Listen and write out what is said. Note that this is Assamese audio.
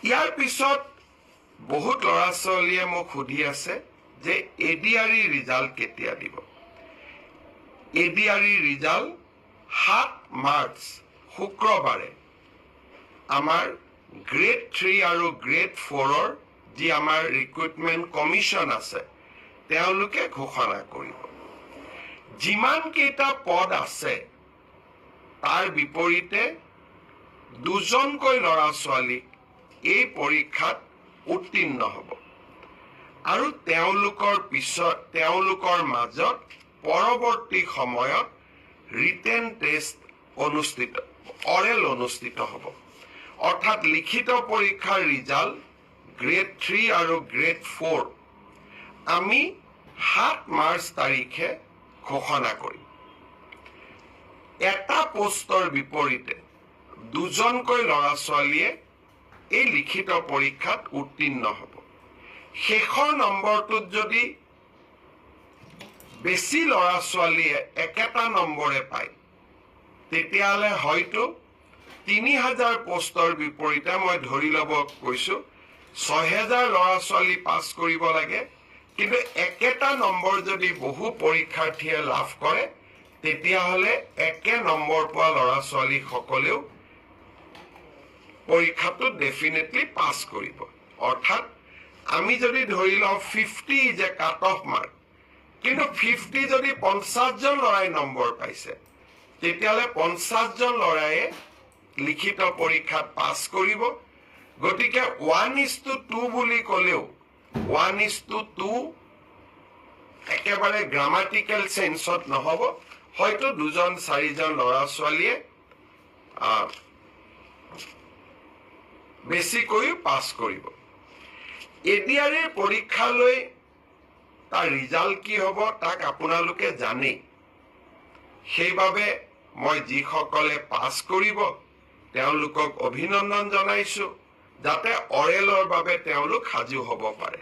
ইয়াৰ পিছত বহুত ল'ৰা ছোৱালীয়ে মোক সুধি আছে যে এডিআৰই ৰিজাল্ট কেতিয়া দিব। এডিআৰই ৰিজাল্ট 7 মাৰ্চ শুক্ৰবাৰে আমাৰ গ্ৰেড 3 আৰু গ্ৰেড 4ৰ যি আমাৰ ৰিক্ৰুটমেণ্ট কমিশ্যন আছে তেওঁলোকে ঘোষণা কৰিব। যিমান কেইটা পদ আছে তাৰ বিপৰীতে 2জনকৈ ল'ৰা ছোৱালীক এই পৰীক্ষাত উত্তীৰ্ণ হ'ব আৰু তেওঁলোকৰ মাজত পৰৱৰ্তী সময়ত ৰিটেন টেষ্ট অৰেল অনুষ্ঠিত হ'ব। অৰ্থাৎ লিখিত পৰীক্ষাৰ ৰিজাল্ট গ্ৰেড 3 আৰু গ্ৰেড 4 আমি 7 মাৰ্চ তাৰিখে ঘোষণা কৰিম। এটা পোষ্টৰ বিপৰীতে 2জনকৈ ল'ৰা ছোৱালীয়ে এই লিখিত পৰীক্ষাত উত্তীৰ্ণ হ'ব। শেষৰ নম্বৰটোত যদি বেছি ল'ৰা ছোৱালীয়ে একেটা নম্বৰে পায় তেতিয়াহ'লে হয়তো 3000 পোষ্টৰ বিপৰীতে মই ধৰি ল'ব কৈছো 6000 ল'ৰা ছোৱালী পাছ কৰিব লাগে, কিন্তু একেটা নম্বৰ যদি বহু পৰীক্ষাৰ্থীয়ে লাভ কৰে তেতিয়াহ'লে একে নম্বৰ পোৱা ল'ৰা ছোৱালী সকলেও পৰীক্ষাটো ডেফিনেটলি পাছ কৰিব। অৰ্থাৎ আমি যদি ধৰি লওঁ 50 যে কাট অফ মাৰ্ক, কিন্তু 50 যদি 50জন ল'ৰাই নম্বৰ পাইছে তেতিয়াহ'লে 50জন ল'ৰায়ে লিখিত পৰীক্ষাত পাছ কৰিব। গতিকে 1:2 বুলি ক'লেও 1:2 একেবাৰে গ্ৰামাটিকেল চেঞ্চত নহ'ব, হয়তো 2-4জন ল'ৰা ছোৱালীয়ে বেছিকৈ পাছ কৰিব। এডিআৰইৰ পৰীক্ষালৈ তাৰ ৰিজাল্ট কি হ'ব তাক আপোনালোকে জানেই। সেইবাবে মই যিসকলে পাছ কৰিব তেওঁলোকক অভিনন্দন জনাইছো, যাতে অৰেলৰ বাবে তেওঁলোক সাজু হ'ব পাৰে।